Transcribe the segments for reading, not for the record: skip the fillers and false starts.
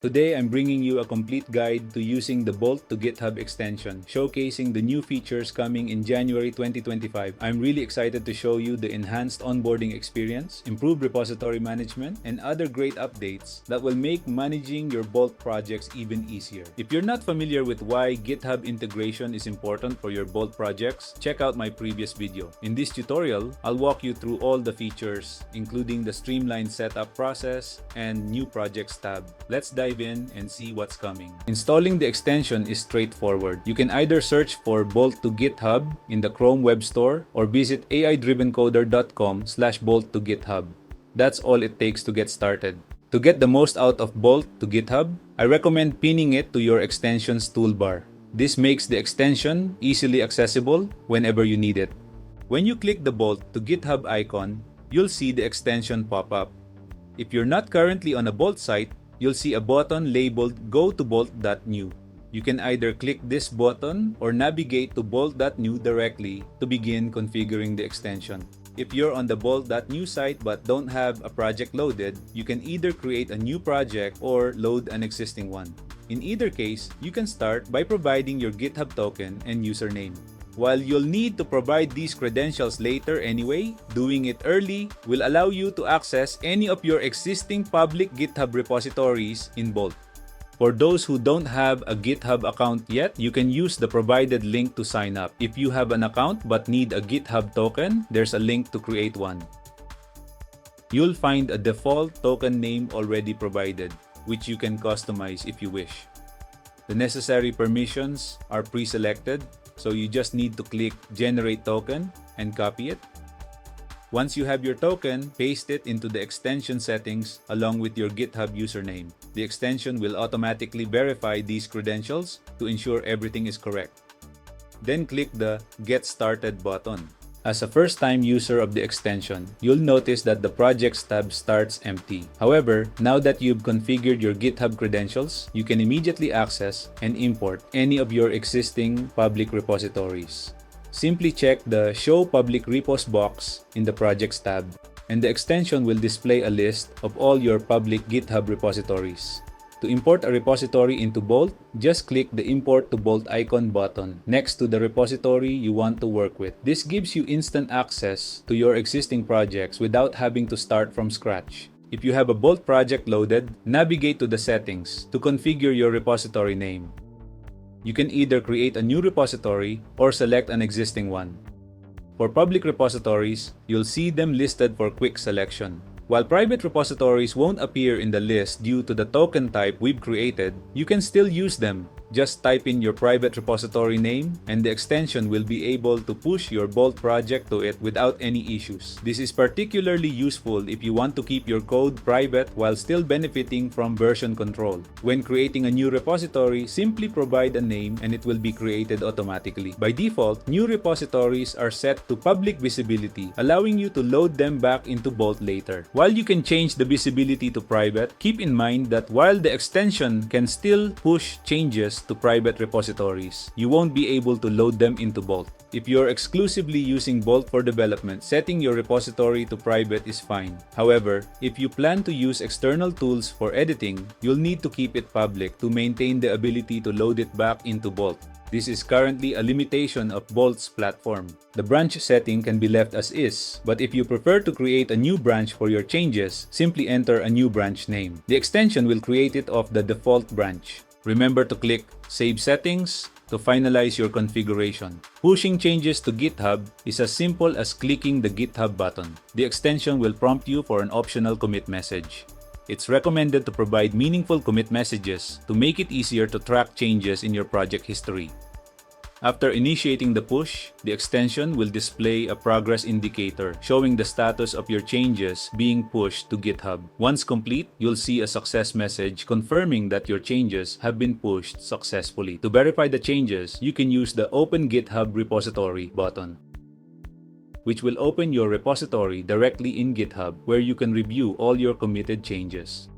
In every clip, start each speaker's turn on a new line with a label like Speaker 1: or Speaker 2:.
Speaker 1: Today, I'm bringing you a complete guide to using the Bolt to GitHub extension, showcasing the new features coming in January 2025. I'm really excited to show you the enhanced onboarding experience, improved repository management, and other great updates that will make managing your Bolt projects even easier. If you're not familiar with why GitHub integration is important for your Bolt projects, check out my previous video. In this tutorial, I'll walk you through all the features, including the streamlined setup process and new projects tab. Let's dive in and see what's coming. Installing the extension is straightforward. You can either search for Bolt to GitHub in the Chrome Web Store or visit aidrivencoder.com/bolt to GitHub. That's all it takes to get started. To get the most out of Bolt to GitHub, I recommend pinning it to your extensions toolbar. This makes the extension easily accessible whenever you need it. When you click the Bolt to GitHub icon, you'll see the extension pop up. If you're not currently on a Bolt site, you'll see a button labeled Go to Bolt.new. You can either click this button or navigate to Bolt.new directly to begin configuring the extension. If you're on the Bolt.new site but don't have a project loaded, you can either create a new project or load an existing one. In either case, you can start by providing your GitHub token and username. While you'll need to provide these credentials later anyway, doing it early will allow you to access any of your existing public GitHub repositories in Bolt. For those who don't have a GitHub account yet, you can use the provided link to sign up. If you have an account but need a GitHub token, there's a link to create one. You'll find a default token name already provided, which you can customize if you wish. The necessary permissions are pre-selected, so you just need to click Generate Token and copy it. Once you have your token, paste it into the extension settings along with your GitHub username. The extension will automatically verify these credentials to ensure everything is correct. Then click the Get Started button. As a first-time user of the extension, you'll notice that the Projects tab starts empty. However, now that you've configured your GitHub credentials, you can immediately access and import any of your existing public repositories. Simply check the Show Public Repos box in the Projects tab, and the extension will display a list of all your public GitHub repositories. To import a repository into Bolt, just click the Import to Bolt icon button next to the repository you want to work with. This gives you instant access to your existing projects without having to start from scratch. If you have a Bolt project loaded, navigate to the settings to configure your repository name. You can either create a new repository or select an existing one. For public repositories, you'll see them listed for quick selection. While private repositories won't appear in the list due to the token type we've created, you can still use them. Just type in your private repository name and the extension will be able to push your Bolt project to it without any issues. This is particularly useful if you want to keep your code private while still benefiting from version control. When creating a new repository, simply provide a name and it will be created automatically. By default, new repositories are set to public visibility, allowing you to load them back into Bolt later. While you can change the visibility to private, keep in mind that while the extension can still push changes to private repositories, you won't be able to load them into Bolt. If you're exclusively using Bolt for development, setting your repository to private is fine. However, if you plan to use external tools for editing, you'll need to keep it public to maintain the ability to load it back into Bolt. This is currently a limitation of Bolt's platform. The branch setting can be left as is, but if you prefer to create a new branch for your changes, simply enter a new branch name. The extension will create it off the default branch. Remember to click Save Settings to finalize your configuration. Pushing changes to GitHub is as simple as clicking the GitHub button. The extension will prompt you for an optional commit message. It's recommended to provide meaningful commit messages to make it easier to track changes in your project history. After initiating the push, the extension will display a progress indicator showing the status of your changes being pushed to GitHub. Once complete, you'll see a success message confirming that your changes have been pushed successfully. To verify the changes, you can use the Open GitHub Repository button, which will open your repository directly in GitHub where you can review all your committed changes.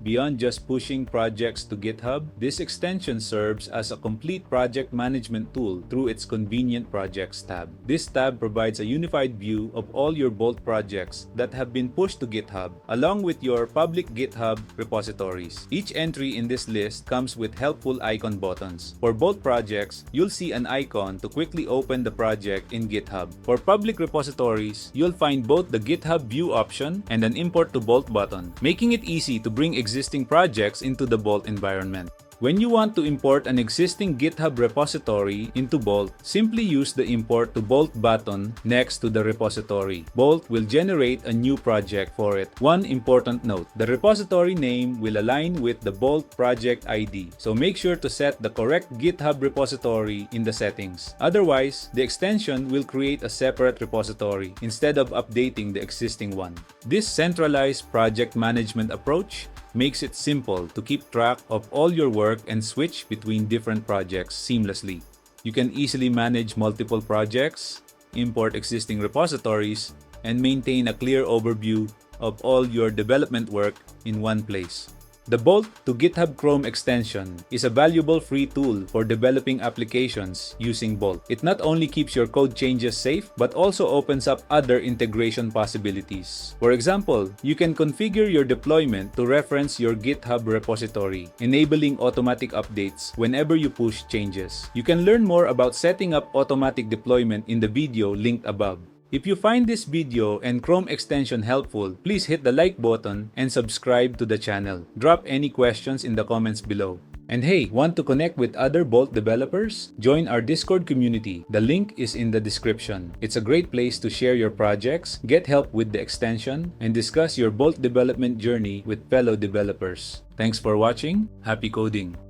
Speaker 1: Beyond just pushing projects to GitHub, this extension serves as a complete project management tool through its convenient Projects tab. This tab provides a unified view of all your Bolt projects that have been pushed to GitHub, along with your public GitHub repositories. Each entry in this list comes with helpful icon buttons. For Bolt projects, you'll see an icon to quickly open the project in GitHub. For public repositories, you'll find both the GitHub View option and an Import to Bolt button, making it easy to bring existing projects into the Bolt environment. When you want to import an existing GitHub repository into Bolt, simply use the Import to Bolt button next to the repository. Bolt will generate a new project for it. One important note, the repository name will align with the Bolt project ID, so make sure to set the correct GitHub repository in the settings. Otherwise, the extension will create a separate repository instead of updating the existing one. This centralized project management approach makes it simple to keep track of all your work and switch between different projects seamlessly. You can easily manage multiple projects, import existing repositories, and maintain a clear overview of all your development work in one place. The Bolt to GitHub Chrome extension is a valuable free tool for developing applications using Bolt. It not only keeps your code changes safe, but also opens up other integration possibilities. For example, you can configure your deployment to reference your GitHub repository, enabling automatic updates whenever you push changes. You can learn more about setting up automatic deployment in the video linked above. If you find this video and Chrome extension helpful, please hit the like button and subscribe to the channel. Drop any questions in the comments below. And hey, want to connect with other Bolt developers? Join our Discord community. The link is in the description. It's a great place to share your projects, get help with the extension, and discuss your Bolt development journey with fellow developers. Thanks for watching. Happy coding!